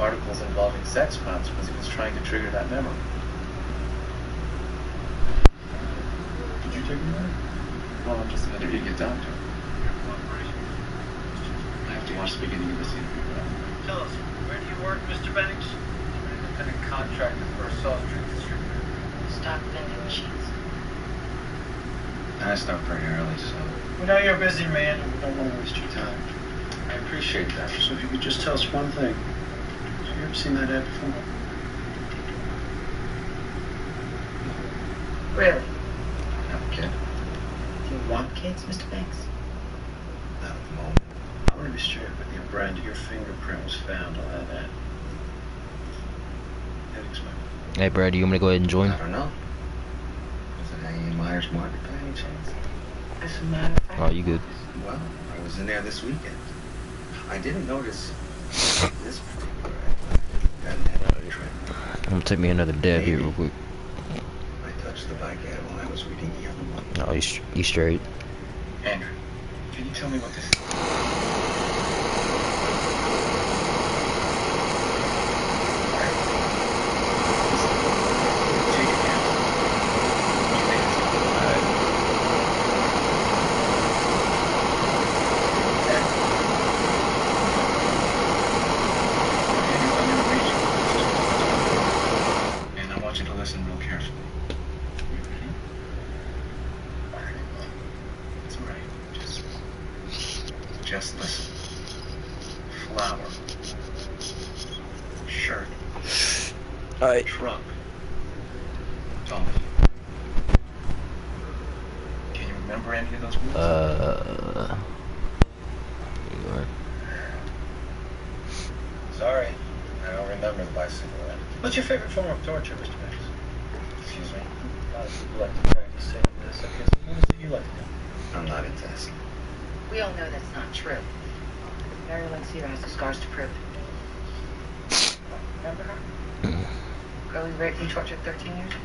articles involving sex crimes because he was trying to trigger that memory. Did you take me there? Well, I'm just another idiot doctor. I have to watch the beginning of this interview. Tell us, where do you work, Mr. Banks? I'm an independent contractor for a soft drink distributor. Stock vending machines. I start pretty early, so We know you're a busy man, and I don't want to waste your time. I appreciate that. So if you could just tell us one thing. Have you ever seen that ad before? Really? No kid. Do you want kids, Mr. Banks? Not at the moment. I want to be straight with you, Brand. Your fingerprint was found on that ad. How do you explain it? Hey, Brad, do you want me to go ahead and join? I don't know. Was it any Myers Market by any chance? As a matter of fact. Oh, you good? Well, I was in there this weekend. I didn't notice this particular ad. Hadn't had a trip. I'm gonna take me another dab here real quick. I touched the bike ad while I was reading the other one. No, he's straight. Andrew, can you tell me what this is? Listen real carefully. It's all right. Just listen. Flower. Shirt. Alright. Truck. Dolphin. Can you remember any of those words? sorry, I don't remember the bicycle ad. What's your favorite form of torture, Mr. Banks? Excuse me? A lot of people like to practice saying this. I guess what is it you like to do? I'm not into this. We all know that's not true. Mary Alexia has the scars to prove it. Remember her? Girl who raped and tortured 13 years ago?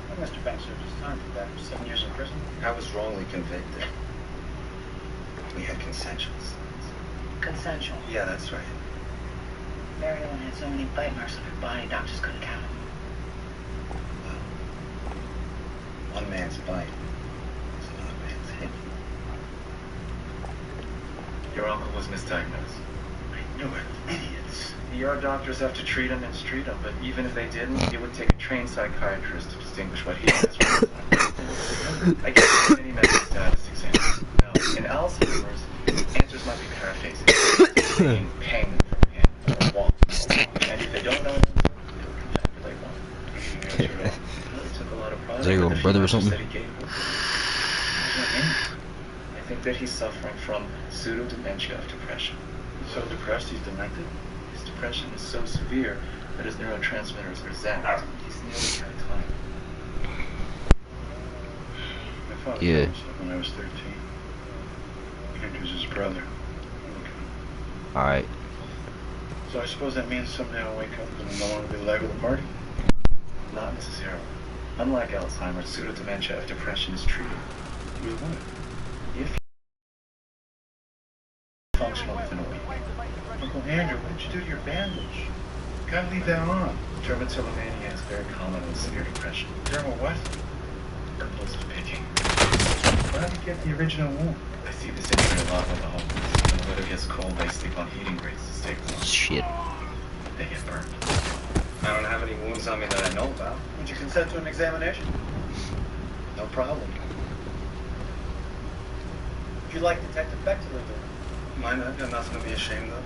Well, Mr. Banks served his time for that. 7 years in prison. I was wrongly convicted. We had consensual sex. Consensual. Yeah, that's right. Mary Ellen had so many bite marks on her body, doctors couldn't count them. One man's bite is another man's hit. Your uncle was misdiagnosed. I knew it. Idiots. Your doctors have to treat him and treat him, but even if they didn't, it would take a trained psychiatrist to distinguish what he has from I guess in any mental status exam. Now, in Alzheimer's, answers might be paraphrasing. Pain from hand, or walk. And if they don't know, they'll calculate one. It took a lot of pride. Is that your brother or something? I think that he's suffering from pseudo-dementia of depression. He's so depressed he's demented. His depression is so severe that his neurotransmitters are zapped. He's nearly out of time. My father Yeah. died when I was 13. Andrew's his brother. Alright. So I suppose that means someday I'll wake up and no longer be the life of the party? Not necessarily. Unlike Alzheimer's, pseudo-dementia of depression is treated. With what? If functional within a week. Uncle Andrew, what did you do to your bandage? Gotta leave that on. Dermatillomania is very common with severe depression. Dermal what? Compulsive picking. How did you get the original wound? I see this injury a lot with the homeless. When the weather gets cold, they sleep on heating grates to stay warm. Shit. They get burned. I don't have any wounds on me that I know about. Would you consent to an examination? No problem. Would you like Detective Beck to live there? Mind, I've got nothing to be ashamed of.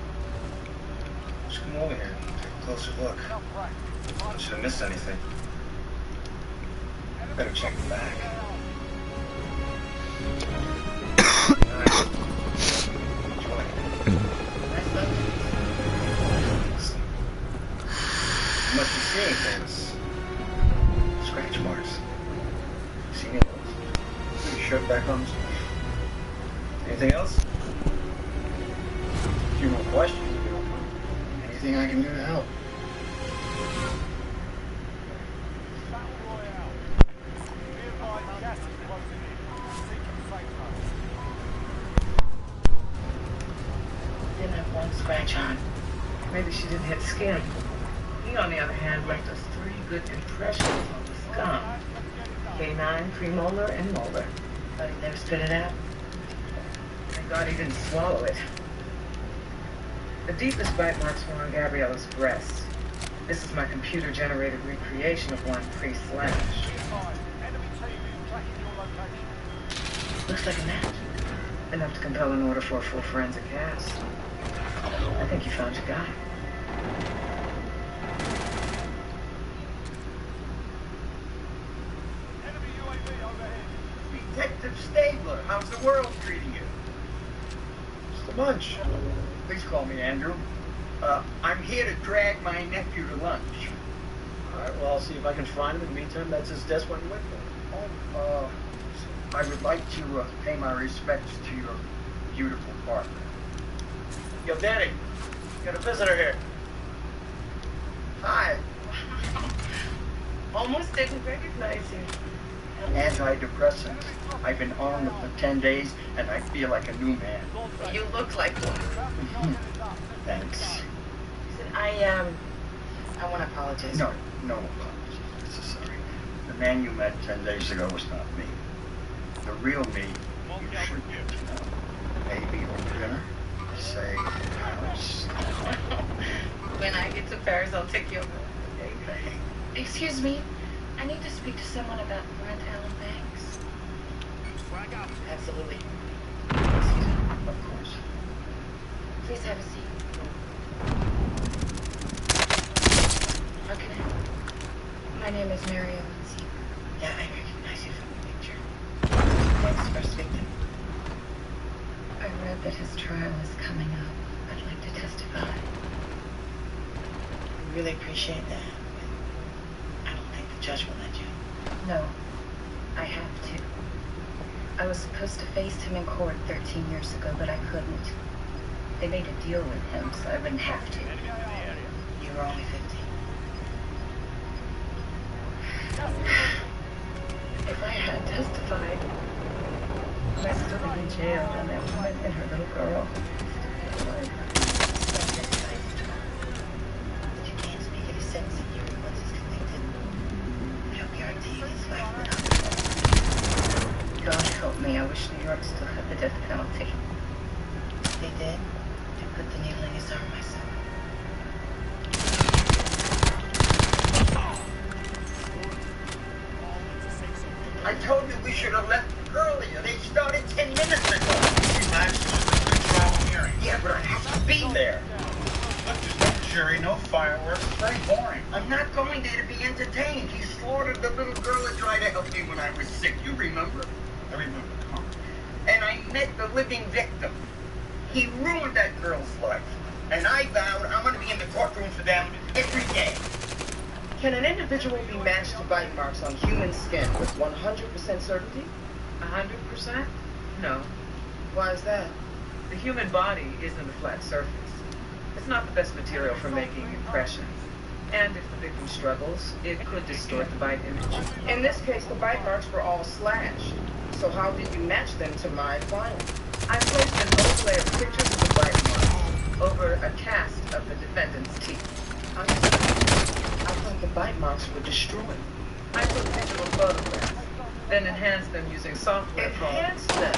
Just come over here and take a closer look. I should have missed anything. Better check the back. You must be seeing things. Scratch marks. See any of those? Put your shirt back on. Anything else? A few more questions if you don't mind. Anything I can do to help? Didn't have one scratch on. Maybe she didn't didn't hit skin. He, on the other hand, left us 3 good impressions on the scum. Canine, premolar, and molar. But he never spit it out. Thank God he didn't swallow it. The deepest bite marks were on Gabriella's breast. This is my computer-generated recreation of one pre-slash. Looks like a match. Enough to compel an order for a full forensic cast. I think you found your guy. Detective Stabler, how's the world treating you? Just a bunch. Please call me Andrew. I'm here to drag my nephew to lunch. All right, well, I'll see if I can find him. In the meantime, that's his desk when you wait for him. I would like to pay my respects to your beautiful partner. Yo, Danny, got a visitor here. Hi. Almost didn't recognize you. Antidepressants. I've been on them for 10 days, and I feel like a new man. You look like one. Thanks. Listen, I want to apologize. No apologies necessary. The man you met 10 days ago was not me. The real me, you should get to know. Maybe over dinner, say, house. When I get to Paris, I'll take you over. Excuse me. I need to speak to someone about Brent Allen Banks. Absolutely. Of course. Please have a seat. Okay. My name is Mary Ellen Seaver. Yeah, I recognize you from the picture. Thanks, first victim. I read that his trial is coming up. I'd like to testify. I really appreciate that. I don't think the judge will let you. No, I have to. I was supposed to face him in court 13 years ago, but I couldn't. They made a deal with him, so I wouldn't have to. You were only 15. If I had testified, I'd still be in jail, and that woman and her little girl would still be alive. You can't speak of his sentence in Europe once he's convicted. I hope your team is fighting it. God help me, I wish New York still had the death penalty. They did. I put the needle in his arm myself. I told you we should have left earlier. They started 10 minutes ago. Relax, this is a trial hearing. Yeah, but I have to be there. Look, there's no jury, no fireworks. It's very boring. I'm not going there to be entertained. He slaughtered the little girl that tried to help me when I was sick. You remember? I remember. Come on. And I met the living victim. He ruined that girl's life. And I vowed I'm going to be in the courtroom for them every day. Can an individual be matched to bite marks on human skin with 100% certainty? 100%? No. Why is that? The human body isn't a flat surface. It's not the best material for making impressions. And if the victim struggles, it could distort the bite image. In this case, the bite marks were all slashed. So how did you match them to my client? I placed an overlay of pictures of the bite marks over a cast of the defendant's teeth. I thought the bite marks were destroyed. I took digital photographs, then enhanced them using software Enhanced called... them?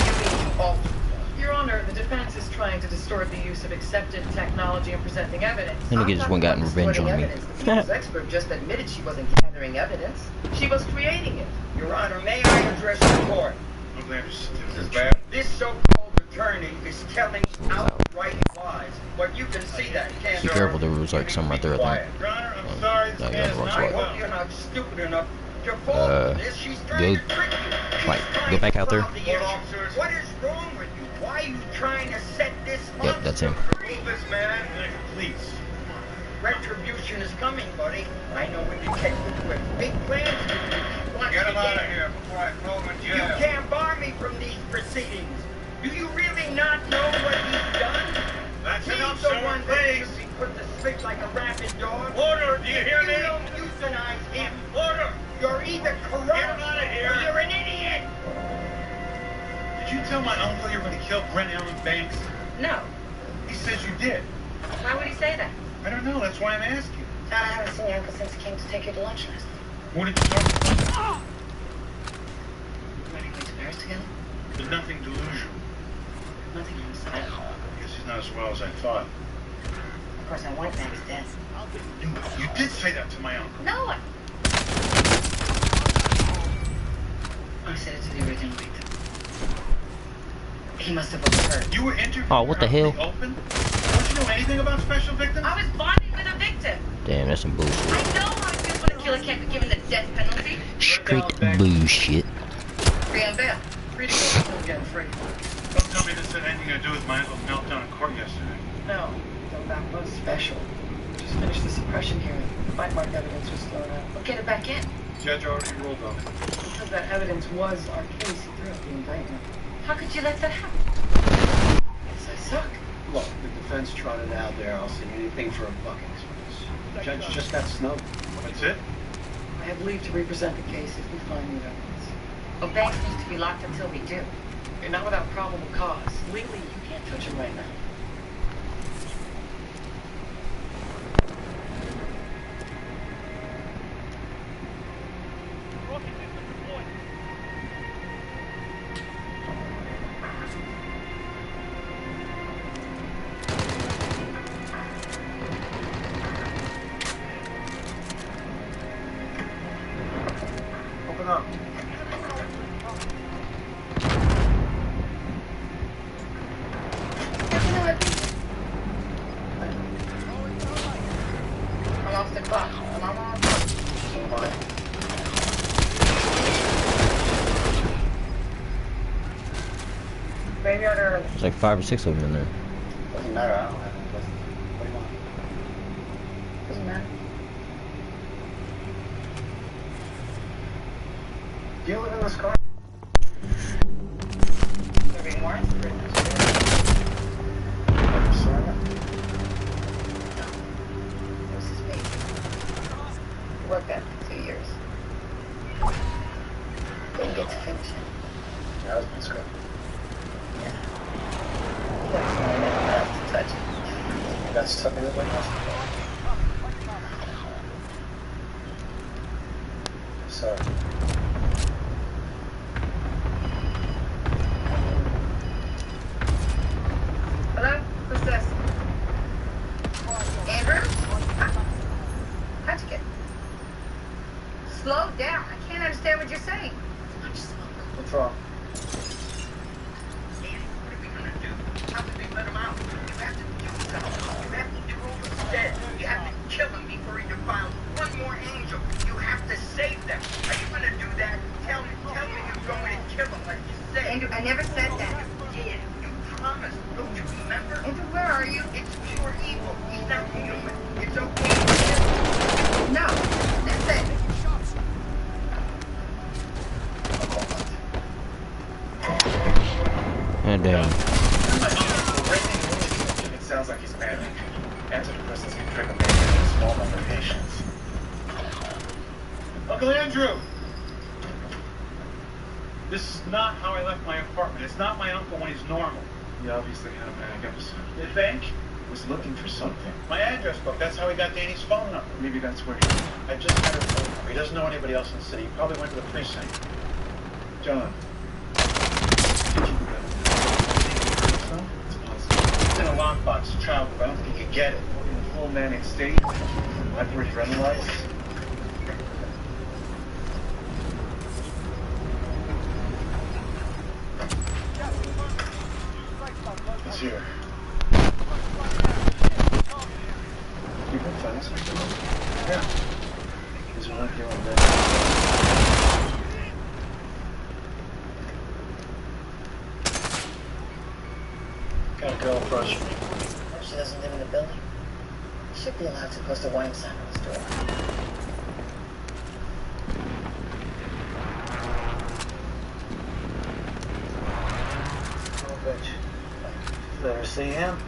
You mean you altered them? Your Honor, the defense is trying to distort the use of accepted technology in presenting evidence. Let me get this one gotten revenge on me. Evidence. The people's expert just admitted she wasn't gathering evidence. She was creating it. Your Honor, may I address the court? This is bad. This so-called attorney is telling outright lies. But you can see that, can't Be you? careful, there was like some right there, I think. Your Honor, I'm sorry. This no, man is you're on the not wrong I well. hope you're not stupid enough to fall for this. She's trying to trick you. She's Right, trying go back to out there. solve the issue. What is wrong with you? Why are you trying to set this Yep, up? that's him. Remove this man, please. Retribution is coming, buddy. I know a detective with big plans. Get him out of here before I throw him in You jail. can't bar me from these proceedings. Do you really not know what he's done? That's He's enough, the sir, one please. that he put the spit like a rabid dog. Order, do you hear me? You don't euthanize him. Order! You're either corrupt Get him out of here. or you're an idiot. Did you tell my uncle you were going to kill Brent Allen Banks? No. He says you did. Why would he say that? I don't know. That's why I'm asking. I haven't seen your uncle since he came to take you to lunch last night. What did you talk about? Running away to Paris together? There's nothing delusional. Nothing on the side. I guess he's not as well as I thought. Of course, I want Max dead. You did say that to my uncle. No, I said it to the original victim. He must have overheard. You were interviewed. Oh, what the hell? Open? Don't you know anything about special victims? I was bonding with a victim. Damn, that's some bullshit. I know how it feels when a killer can't be given the death penalty. Straight bullshit. Free on bail. Free to go again, free. Don't tell me this had anything to do with my uncle's meltdown in court yesterday. No, that was special. Just finished the suppression hearing. Bite mark evidence was thrown out. We'll get it back in. Judge already ruled on it. Because that evidence was our case, he threw out the indictment. How could you let that happen? Yes, I suck. Look, the defense trotted out there. I'll see anything for a buck express. The judge just got snowed. That's it? I have leave to represent the case if we find new evidence. Well, Banks needs to be locked until we do. And not without probable cause. Legally, you can't touch him right now. Open up. I'm off the clock. I'm on. Graveyard early. There's like 5 or 6 of them in there. Doesn't matter. I don't have any business. What do you want? Doesn't matter. Do you live in this car? Serving warrants for it. Never saw it. It was his baby. He worked at it for 2 years. Didn't get to finish it. Your husband's good. He got someone never allowed to touch it. You got stuck in it like that? Sorry. Hello? Who's this? Andrew? How'd you get? Slow down. I can't understand what you're saying. What's wrong? What are we gonna do? How can we let him out? You have to do something. You have to do over dead. You have to kill him before he defiles one more angel. You have to save them. Are you gonna do that? Tell me you're going to kill him like you said. Andrew, I never said that. You did. You promised. Don't you remember? Andrew, where are you? It's pure evil. He's not human. It's okay. No. That's it. And damn. It sounds like he's panicked. Antidepressants can trigger maybe in a small number of patients. Uncle Andrew! This is not how I left my apartment. It's not my uncle when he's normal. He obviously had a manic episode. You think? Was looking for something. My address book. That's how he got Danny's phone number. Maybe that's where he... I just got her phone number. He doesn't know anybody else in the city. He probably went to the precinct. John. Did you... No? It's possible. It's in a lockbox, childhood. I don't think he could get it. In a full manic state, hyper-adrenalized. It's here. You can find something? Yeah. There's one here on there. Got a girl crush. She doesn't live in the building. Should be allowed to post a warning sign on his door. Oh, bitch. Let her see him.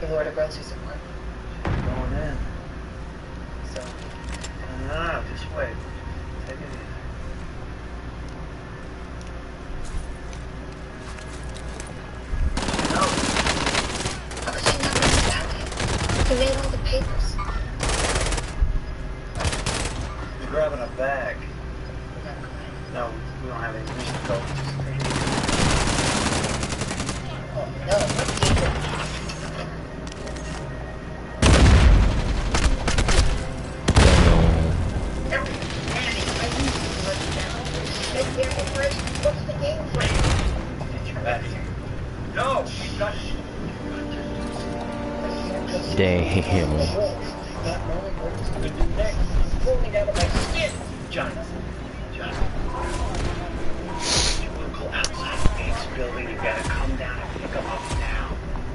He lured a groceries apartment. Going in. So, No, just wait. Take it easy. how could she know? He made all the papers. He's grabbing a bag. We gotta go in. No, we don't have any reason to go. Oh no, what's he doing? Andy, I need you to let me down. Get there and ready. What's the game plan? Get your back here. No, we got Damn. not knowing what he's going to do next. I'm falling out of my skin. Jonathan. Local outside the Gates building. You gotta come down and pick him up now.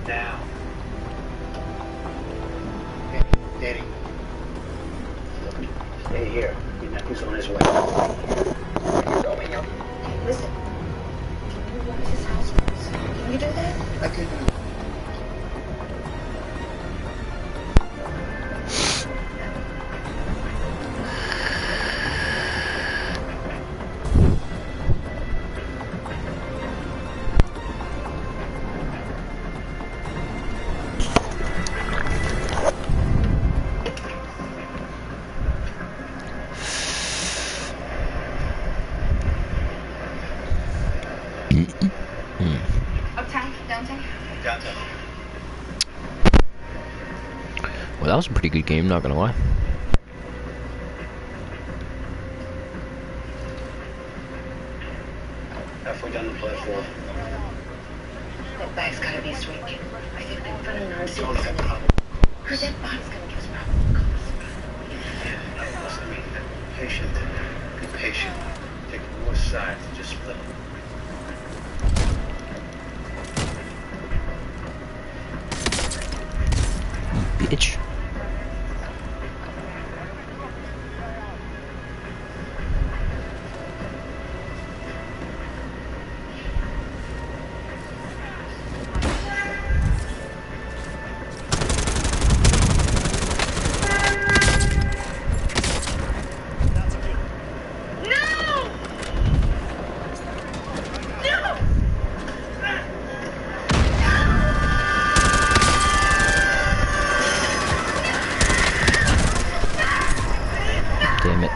Now. Danny. Look, stay here. Your nephew's on his way. Going up. Listen, can you watch his house? Can you do that? I could do. Uptown, downtown. Downtown. Well, that was a pretty good game, not gonna lie. Halfway down the platform. That bag's gotta be a sweet kid. I think they're running on It's only that problem. Who's that bot's gonna give us problems? Yeah, listen to me. Patient. Be patient. Take more sides. Just split them. Bitch. Damn it.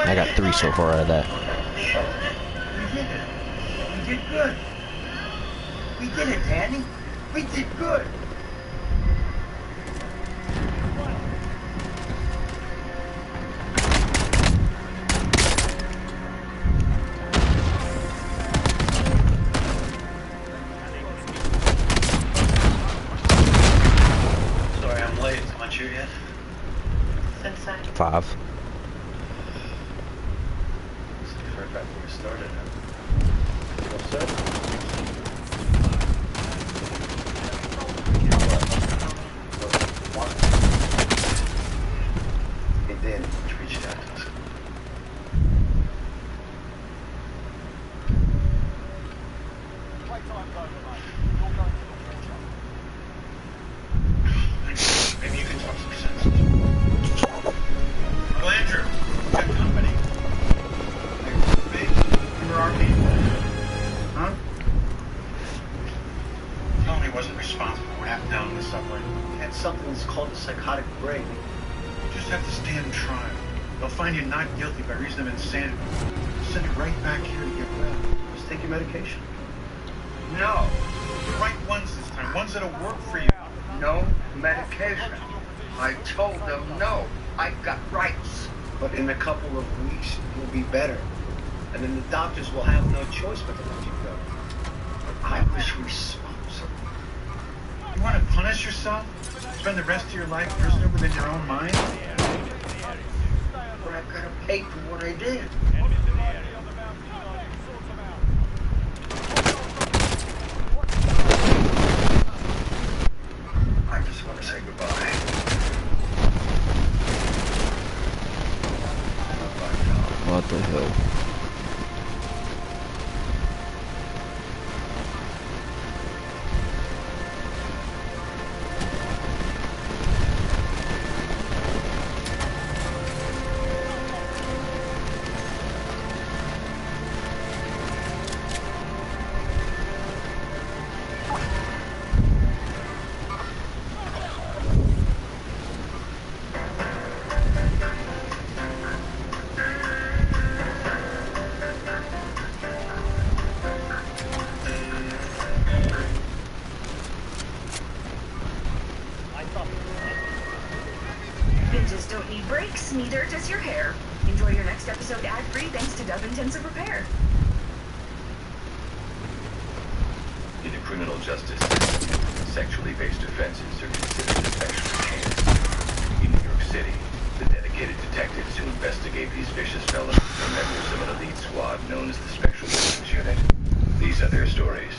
I got 3 so far out of that. We did good. We did it, Danny. We did good. Sorry, I'm late. Not here yet. Inside. 5. Right back where we started. What's up? Hey, Danny, reached out to us. Maybe you can talk some sense. Uncle Andrew, we got company. You were our people. Huh? Tell me he wasn't responsible for what happened down in the subway. He had something that's called a psychotic break. You just have to stand trial. They'll find you not guilty by reason of insanity. Send you right back here to get well. Just take your medication. No. The right ones this time. Ones that'll work for you. No medication. I told them no. I've got rights. But in a couple of weeks, you'll be better. And then the doctors will have no choice but to let you go. I was responsible. You want to punish yourself? Spend the rest of your life prisoner within your own mind? But I've got to pay for what I did. I just want to say goodbye. Goodbye, Tom. What the hell? Cars don't need brakes, neither does your hair. Enjoy your next episode ad-free thanks to Dove Intensive Repair. In the criminal justice system, sexually based offenses are considered especially heinous. In New York City, the dedicated detectives who investigate these vicious felons are members of an elite squad known as the Special Victims Unit. These are their stories.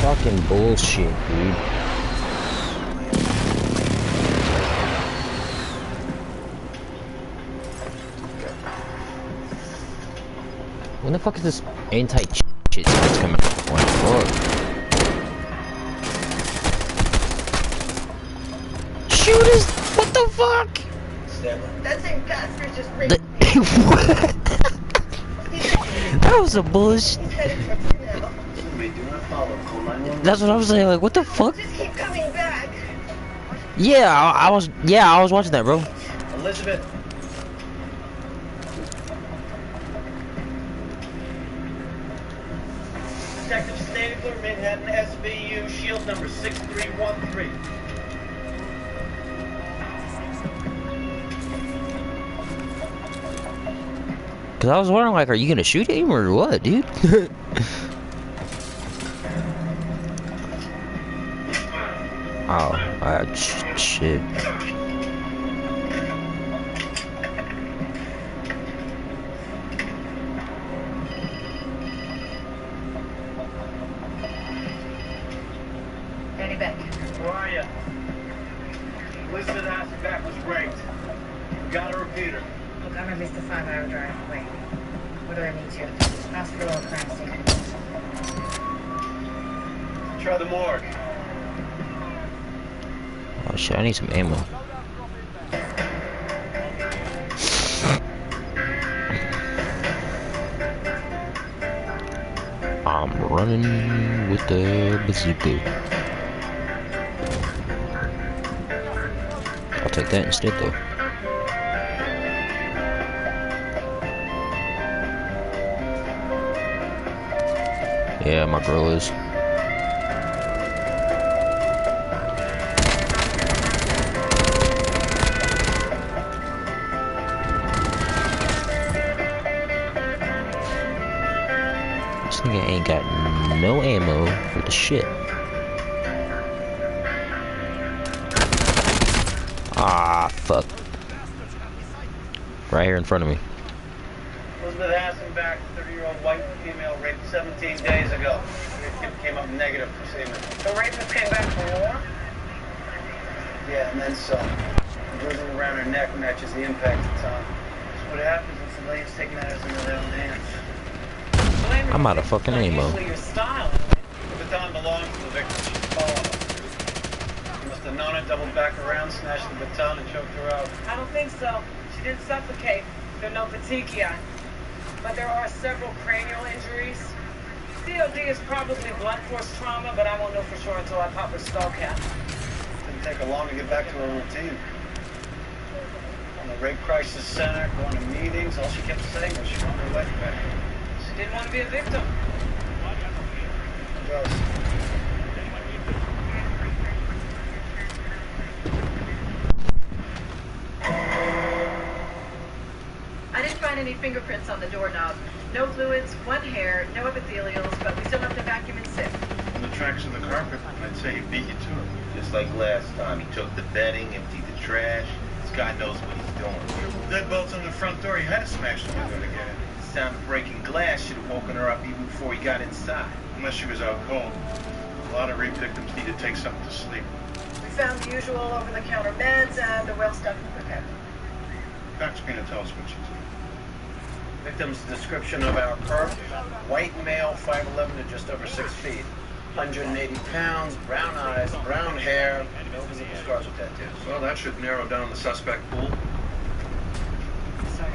Fucking bullshit, dude. When the fuck is this anti-shit that's coming from? What? Shooters! What the fuck? That same bastard just raped me. What? That was a bullshit. He's headed for you now. That's what I was saying. Like, what the fuck? Just keep coming back. Yeah, I was watching that, bro. Elizabeth. Detective Stabler, Manhattan SVU, shield number 6313. Cause I was wondering, like, are you gonna shoot him or what, dude? Oh, shit. Danny Beck. Where are you? Elizabeth Hasselbeck was raped. Got a repeater. Look, I'm at least a 5-hour drive away. What do I need to? Hospital or crime scene? Try the morgue. Oh shit, I need some ammo. I'm running with the bazooka. I'll take that instead though. Yeah, my girl is. This nigga ain't got no ammo for the shit. Ah, fuck. Right here in front of me. Elizabeth Hasselbeck, 30-year-old white female, raped 17 days ago. It came up negative for semen. The rapist came back for war? Yeah, and then some. The bruising around her neck matches the impact it's on. That's what happens when civilians take matters into their own hands. I'm out of fucking ammo. Usually your style. The baton belongs to the victim. She's following us. She must have known it, doubled back around, snatched the baton, and choked her out. I don't think so. She didn't suffocate. There's no petechia. But there are several cranial injuries. COD is probably blunt force trauma, but I won't know for sure until I pop her skull cap. Didn't take her long to get back to her routine. On the rape crisis center, going to meetings, all she kept saying was she wanted her life back. She didn't want to be a victim. Who does? I didn't find any fingerprints on the doorknob. No fluids, one hair, no epithelials, but we still have to vacuum and sift. On the tracks of the carpet, I'd say he beat you to it. Just like last time, he took the bedding, emptied the trash. This guy knows what he's doing. Deadbolts on the front door, he had to smash the window to get in. Sound of breaking glass should have woken her up even before he got inside. Unless she was out cold. A lot of rape victims need to take something to sleep. We found the usual over-the-counter meds and a well-stuffed lubricant. Doc's gonna tell us what she's doing. Victim's description of our perp: white male, 5'11" to just over 6 feet. 180 pounds, brown eyes, brown hair, no visible scars or tattoos. Well, that should narrow down the suspect pool. Sorry.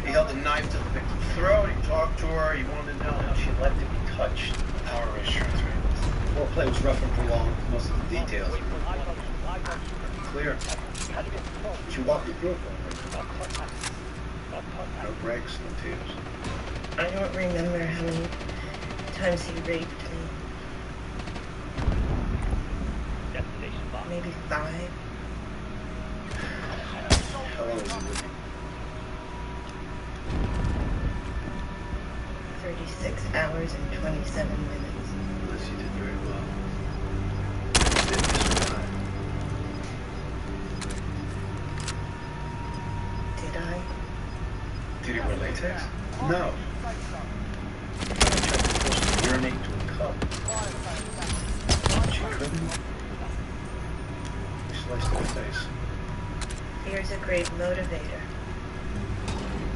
He held a knife to the victim's throat, he talked to her, he wanted to know how she liked to be touched. Power reassurance rings. Foreplay was rough and prolonged. Most of the details were clear. She walked you through it. No breaks, no tears. I don't remember how many times he raped me. Maybe 5. How long was he with you? 36 hours and 27 minutes. Liz, you did very well. You did survive. Did I? Did he wear latex? No. She tried to force him to urinate into a cup. She couldn't. He sliced her face. Fear's a great motivator.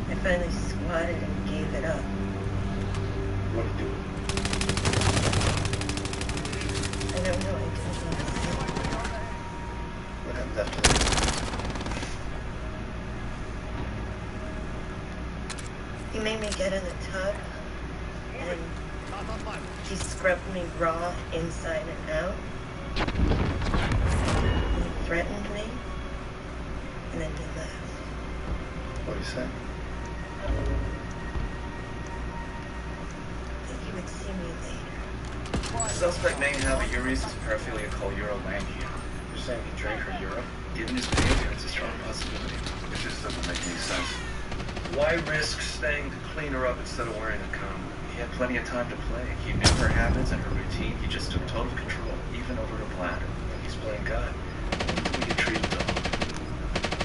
I finally squatted and gave it up. What did he do? I don't know, I didn't want to say. What happened after that? He made me get in the tub, and he scrubbed me raw inside and out. He threatened me, and then he left. What did he say? That he would see me later. The suspect may have a uresis paraphilia choleuromania. You're saying he drank her urine? Given his behavior, it's a strong possibility. It just doesn't make any sense. Why risk staying to clean her up instead of wearing a condom? He had plenty of time to play. He knew her habits and her routine. He just took total control, even over her bladder. He's playing God. We get treated though.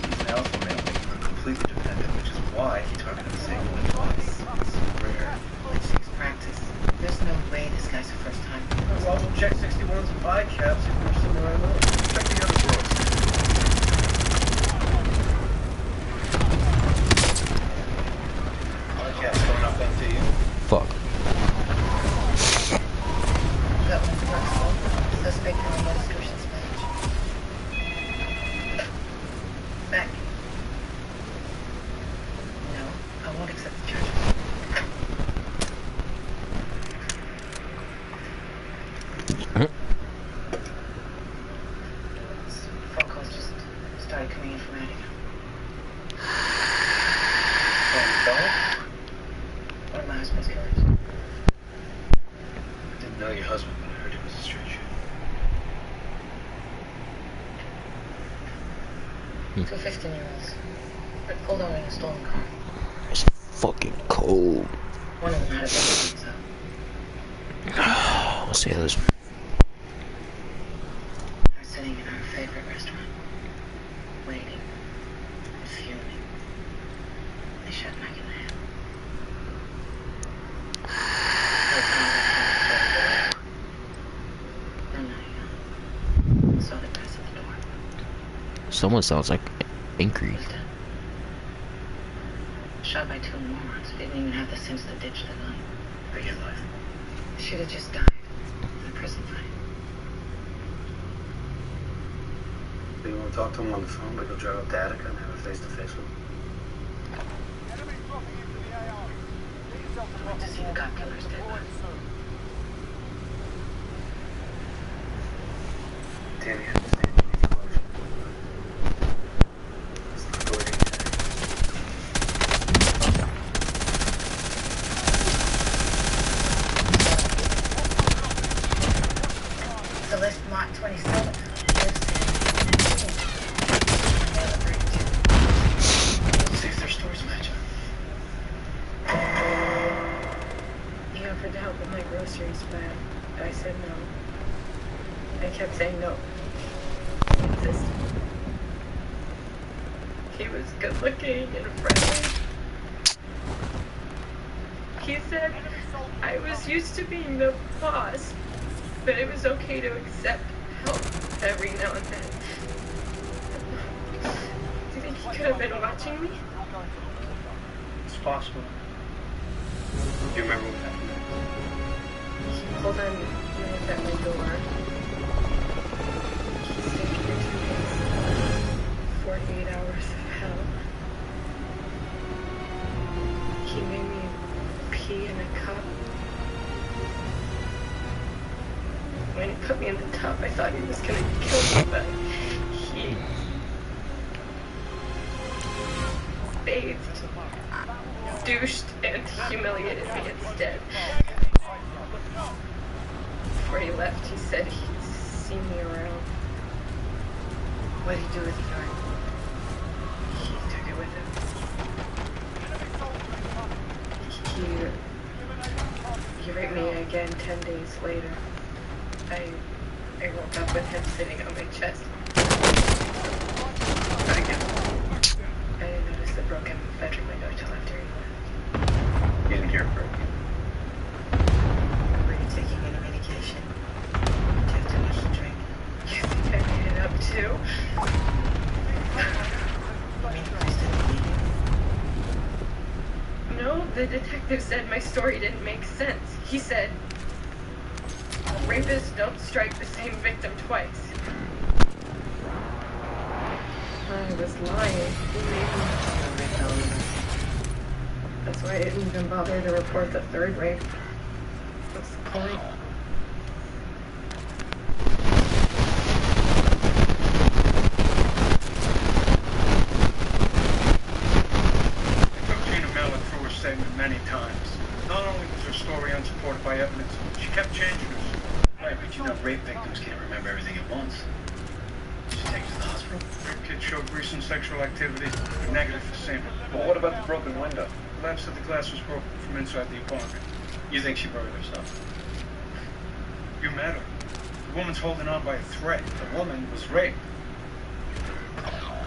He's an alpha male, making her completely dependent, which is why he targeted the same woman twice. It's rare. It takes practice. There's no way this guy's a first time. Well, we'll check 61s and bicaps if we're somewhere I know. Check the other girls. Bicaps going up empty. Fuck. That one's flexible. Suspect in the restrictions badge. Back. No, I won't accept the charges. Phone calls just started coming in from Attica. One of my husband's killers. I didn't know your husband, but I heard he was a straight shooter. 2 15-year-olds. They're pulled over in a stolen car. It's fucking cold. One of them had a baby, so. Let's see this. I was sitting in our favorite restaurant, waiting, and fuming. They shot Mike in the head. Then I saw them pass at the door. Someone sounds like angry. He was dead. Shot by 2 morons who didn't even have the sense to ditch the gun. They get life. Should have just died in a prison fight. Do you want to talk to him on the phone, but go drive up to Attica and have a face-to-face with him? I went to see the cop killer's dead body. Damn, you understand. You need closure. Let's not go anytime. Celeste Mott 27 lives Let's see if their stories match up. He offered to help with my groceries, but I said no. I kept saying no. He insisted. He was good looking and friendly. He said I was used to being the boss, but it was okay to accept help every now and then. Do you think he could have been watching me? It's possible. Do you remember what happened? He pulled on knife at my door. He stayed for 2 days. 48 hours of hell. top. I thought he was gonna kill me, but he bathed, douched, and humiliated me instead. Before he left, he said he'd see me around. What did he do with the gun? He took it with him. He raped me again 10 days later. I woke up with him sitting on my chest. I didn't notice the broken bedroom window until after he left. You didn't hear from him. Were you taking any medication? Did you have too much to drink? You think I made it up too? I mean, the police didn't believe you? No, the detective said my story didn't make sense. He said, rapists don't strike the same victim twice. I was lying. That's why I didn't even bother to report the third rape. What's the point? Statement many times. Not only was her story unsupported by evidence, she kept changing herself. Right, but you know rape victims can't remember everything at once. Did you take her to the hospital? Rape kit showed recent sexual activity, but negative for semen. Well, what about the broken window? The lab said the glass was broken from inside the apartment. You think she burned herself? You met her. The woman's holding on by a thread. The woman was raped.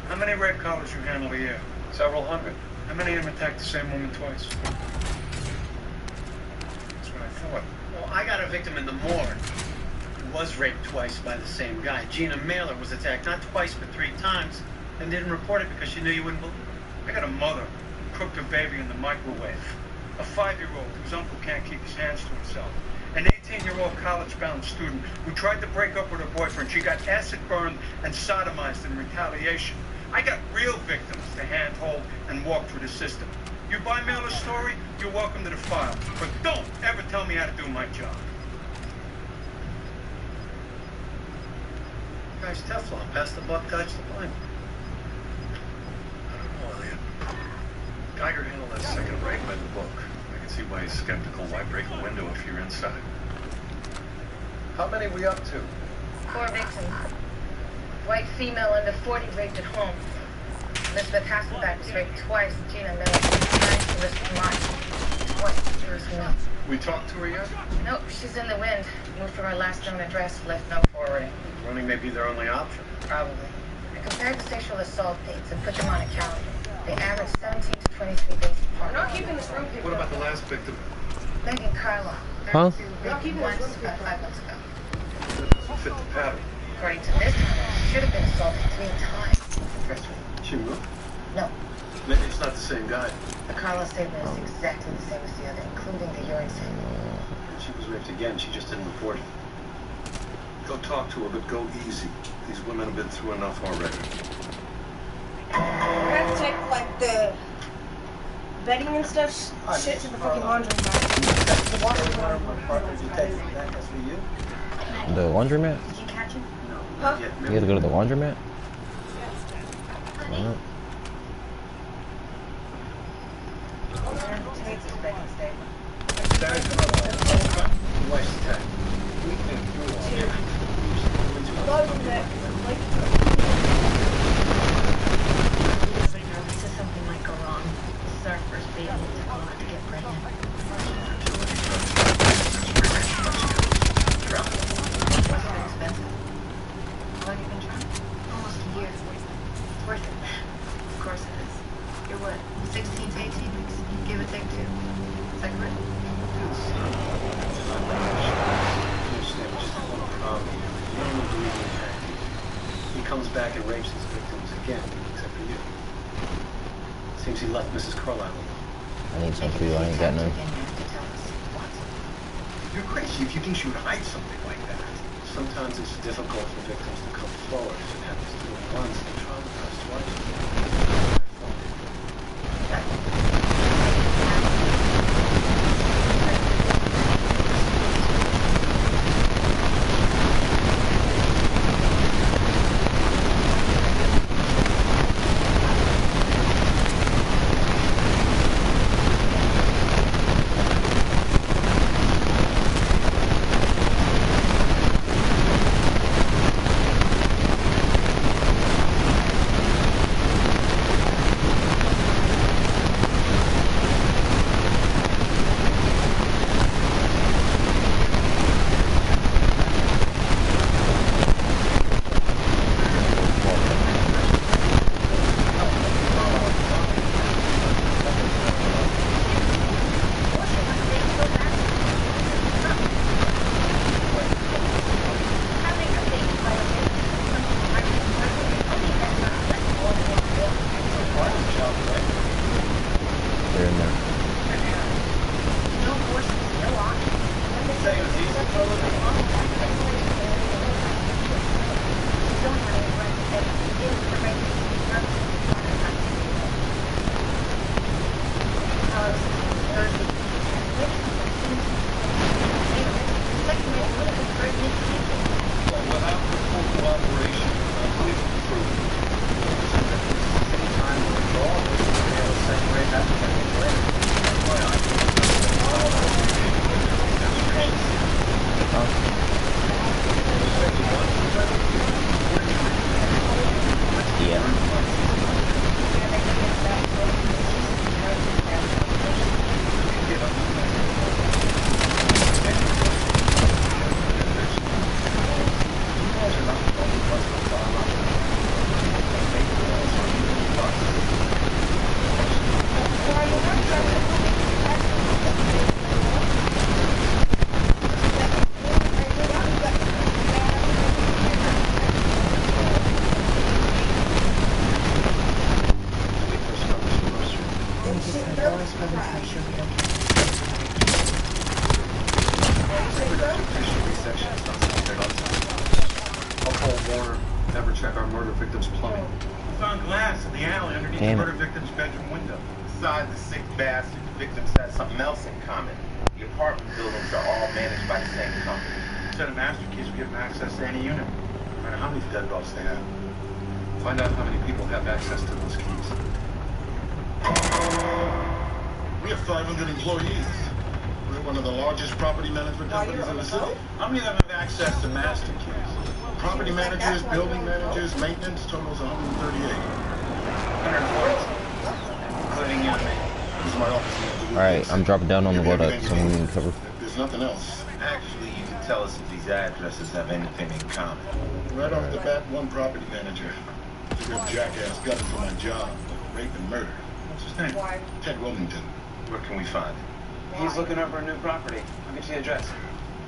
How many rape collars you handle a year? Several hundred. How many of them attacked the same woman twice? That's what I thought. Well, I got a victim in the morgue who was raped twice by the same guy. Gina Mailer was attacked not twice but 3 times and didn't report it because she knew you wouldn't believe it. I got a mother who cooked her baby in the microwave. A 5-year-old whose uncle can't keep his hands to himself. An 18-year-old college-bound student who tried to break up with her boyfriend. She got acid burned and sodomized in retaliation. I got real victims to handhold and walk through the system. You buy Mailer's story, you're welcome to the file. But don't ever tell me how to do my job. Guy's Teflon. Pass the buck, dodge the blame. I don't know, Elliot. Geiger handled that second rape by the book. I can see why he's skeptical. Why break a window if you're inside? How many we up to? 4 victims. White female under 40 raped at home. Elizabeth Hasselbeck was raped twice. Gina Miller was trying to risk mine. Twice. First no. We talked to her yet? Nope, she's in the wind. Moved from her last known address, left no forwarding. Running may be their only option. Probably. I compared the sexual assault dates and put them on a calendar. They average 17 to 23 days apart. We're not keeping this room What about the last victim? Megan Carlo. Huh? 32 raped once about 5 months ago. Doesn't fit the pattern. According to this one, she should have been assaulted 3 times. First one. She moved? No. Maybe it's not the same guy. The Carlos statement is exactly the same as the other, including the urine sample. She was raped again. She just didn't report it. Go talk to her, but go easy. These women have been through enough already. We're gonna take, like, the bedding and stuff, shit to the fucking laundry mat. The washing The laundromat? Did you catch him? Huh? You have to go to the laundromat? Alright. Tate's is bedding statement. Wife's attack. We've been through all this. So something might go wrong. This is our first baby. It took a lot to get pregnant. Was it expensive? How long have you been trying? Almost a year. It's worth it. Of course it is. You're what, 16 to 18 weeks? Give or take 2. Is that correct? He comes back and rapes his victims again, except for you. Seems he left Mrs. Carlisle alone. I need some food, I ain't got none. You're crazy if you think she would hide something like that. Sometimes it's difficult for victims to come forward. If it happens to them once, they're traumatized twice. victim's plumbing. We found glass in the alley underneath the murder victim's bedroom window. Besides the sick bastard, the victims had something else in common. The apartment buildings are all managed by the same company. Set of master keys will give them access to any unit. No matter how many dead dogs they have. Find out how many people have access to those keys. We have 500 employees. We're one of the largest property management companies in the city. How many of them have access to master keys? Property managers, building managers, maintenance totals 138. 140, including you and me. This is my office. Alright, I'm dropping down on the road up, so I'm gonna cover. There's nothing else. Actually, you can tell us if these addresses have anything in common. Right off the bat, one property manager. He's a jackass got into my job. Rape and murder. What's his name? Ted Wilmington. Where can we find him? He's looking over a new property. I'll get you the address.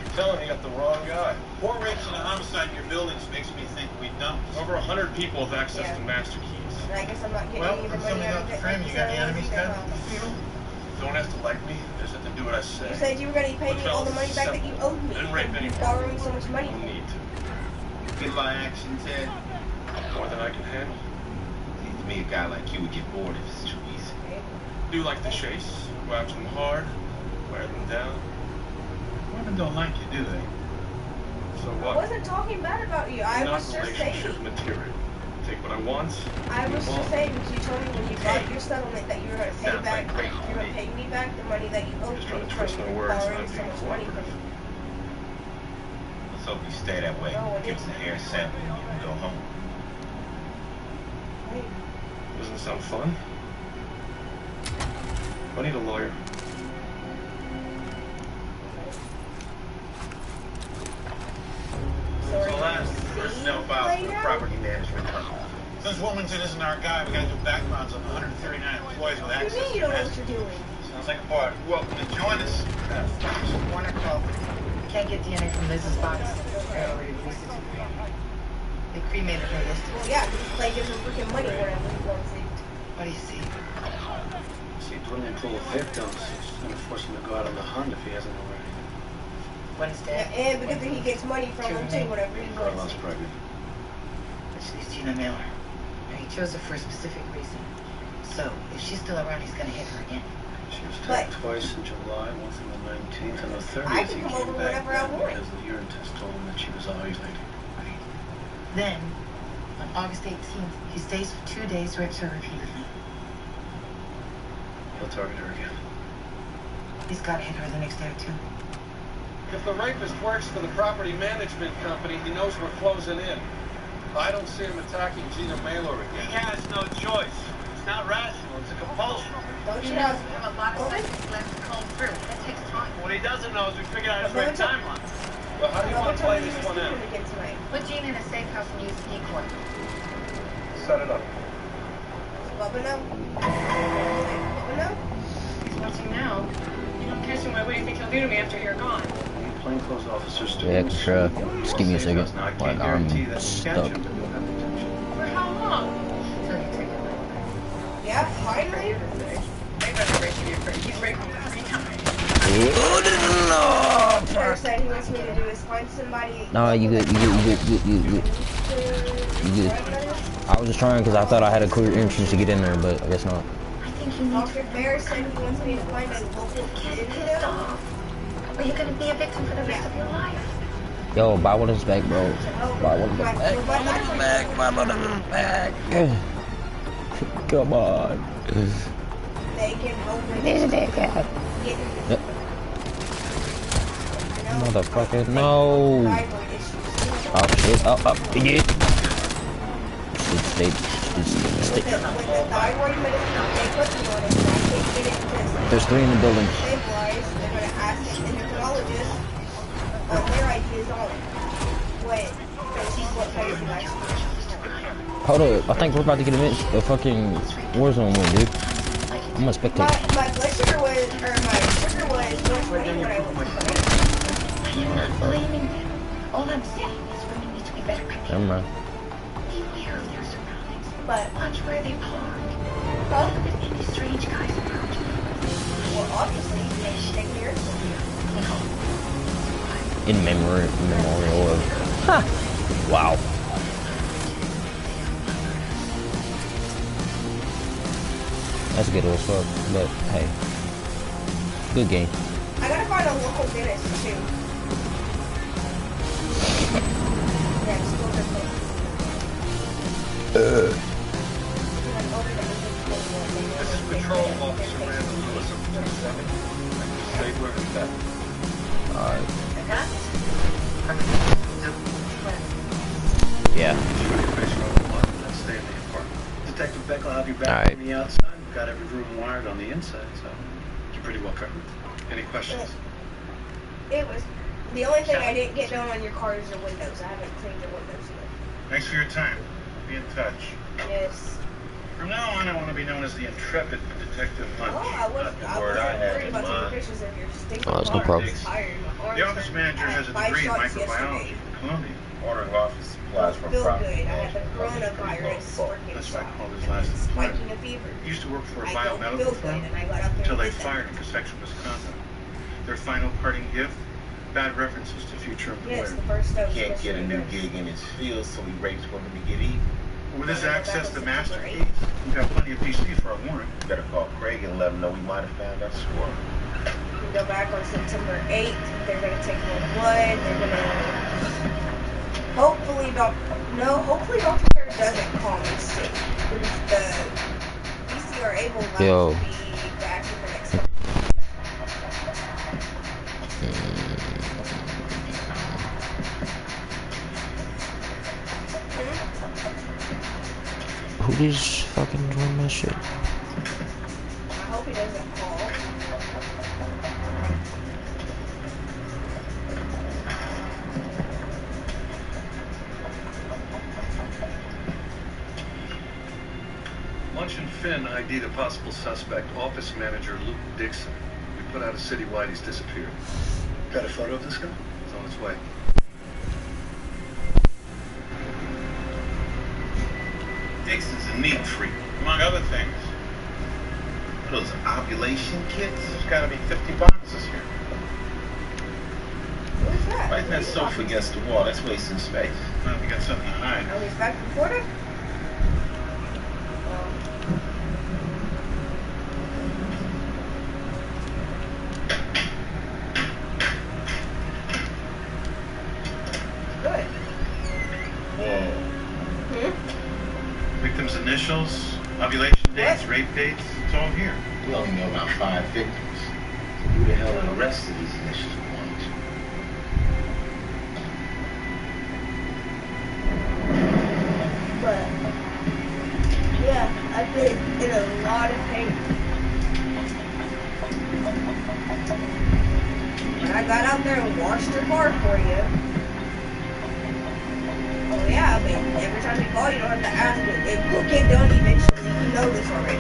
You're telling me you got the wrong guy. 4 rapes and a homicide in your buildings makes me think we dumped. Over 100 people have access to master keys. And I guess I'm not getting Well, any of the when money somebody's out out of the it. frame, you got any enemies, Ted? You Don't have to like me. Just have to do what I say. said you were going to pay me all the money back that you owed me. Didn't rape You anyone. borrowing so much money. No need to. Get my action, Ted. More than I can handle. Seems to me a guy like you would get bored if it's too easy. Do like the chase. Watch them hard. Wear them down. Women don't like you, do they? So I what? wasn't talking bad about you. I Not was just saying. relationship material. Take what I want. I was just saying because you told me when you got your settlement that you were going to pay Sounds back. like great You were going to pay me back the money that you owed me Just trying to for twist my words. borrowing I'm so being much money from cooperative. me. Let's hope you stay that way. No, it Give us a hair sample and you can go home. Doesn't sound fun. I need a lawyer. So last personnel files for the property management company. Since Wilmington isn't our guy, we gotta do backgrounds on 139 employees with What do you access mean you to don't know what master. you're doing? Sounds like a party. Welcome to join us. Warner called. Can't get DNA from Liz's body. They already released it to me. They cremated her yesterday. Well, yeah, Clay gives him freaking money whenever he wants it. What do you see? See, dwelling pool of victims. It's gonna force him to go out on the hunt if he hasn't already. One's Yeah, dead. and because then he gets money from them too, whatever he wants. Carla's pregnant. Which leaves Gina Miller. And he chose her for a specific reason. So, if she's still around, he's gonna hit her again. She was But- tagged twice in July, once on the 19th and the 30th. I He can come came over back whenever I then want. because the urine test told him that she was ovulating. Then, on August 18th, he stays for 2 days, rapes her repeatedly. He'll target her again. He's gotta hit her the next day or two. If the rapist works for the property management company, he knows we're closing in. I don't see him attacking Gina Mailer He again. has no choice. It's not rational. It's a compulsion. Don't you He know? knows we have a lot of evidence left to comb through. That takes time. What he doesn't know is we figured out his But right don't you- timeline. Well, how do you want to play this one out? Again tonight. Put Gina in a safe house and use decoy. Set it up. Bubba know? Bubba know? He's watching now. You don't catch him, what do you think he'll do to me after you're gone? Plainclothes officers do. Extra. Just give me a second. Now, I Like, can't guarantee I'm that you stuck. catch him, but you'll have protection. For how long? Until you take it. Yeah, finally. They better rape you first. He's raped me 3 times. First said he wants me to do is find somebody. No, you good. I was just trying because I thought I had a clear entrance to get in there, but I guess not. I think you need Officer Bear said he wants me to find a local video. Or you're gonna be a victim for the rest of your life. Yo, buy one of his back, bro. Buy one of his back. Buy one of his back. Come on. They can open Yep. Motherfucker, no. Oh shit, yeah. Stay. thyroid medicine they put me on it, and I can't get it because There's 3 in the building. stabilized. They're going to ask the endocrinologist on their ideas on what kind of device. Hold up, I think we're about to get a fucking Warzone win, dude. I'm gonna spectate. My blood sugar was, or my sugar was 120 when I was. I'm not blaming them. All I'm saying is women need to be better prepared. Never mind. Beware of their surroundings. But Watch where they park. Huh? Look if any strange guys around you. Well, obviously, they stay here. In memorial of. Ha! Wow. That's ghetto as fuck, but hey, good game. I gotta find a local dentist too. Yeah, it's still difficult. This is Patrol Officer Randall Lewis of 27. Stay where it's at. Alright. Yeah. Let's stay in the apartment. Detective Beck will have you back on the outside. We've got every room wired on the inside, so you're pretty well covered. Any questions? It was the only thing I didn't get done on your car is your windows. I haven't cleaned your windows yet. Thanks for your time. Be in touch. Yes. From now on, I want to be known as the intrepid Detective Munch. Oh, I wasn't worried about taking pictures of your stinking car. That's no problem. The office manager has a degree in microbiology from Columbia. Ordering office supplies from Feel property. good. I had the coronavirus working That's why I inside. called his last employer. Spiking a fever. He used to work for a I don't biomedical feel firm good, and I got out there until and they did that. fired him for sexual misconduct. Their final parting gift? Bad references to future employers. Yes, the first dose. Can't get a new gig in his field, so he rapes women to get even. With his access to master keys, we've got plenty of PC for a warrant. You better call Craig and let him know we might have found our score. We go back on September 8th. They're going to take more blood. They're going to... Hopefully, hopefully Dr. Harris doesn't call me sick. The PCR able lab will be back in the next couple. Who is fucking doing that shit? I hope he doesn't call. Lunch and Finn ID'd a possible suspect, office manager Luke Dixon. We put out a citywide, he's disappeared. Got a photo of this guy? It's on its way. Dixon's a neat freak, among other things. Those ovulation kits? There's got to be 50 boxes here. What's that? Right, that sofa against the wall. That's wasting space. Well, we got something to hide. Oh, he's back from Florida? Good. Whoa. Hmm? Victims' initials, ovulation dates, rape dates, it's all here. We only know about 5 victims. Who the hell are the rest of these initials belong to? But, yeah, I've been in a lot of pain. But I got out there and washed your car for you. Oh yeah, but every time you call, you don't have to ask me. It will get done eventually. You know this already.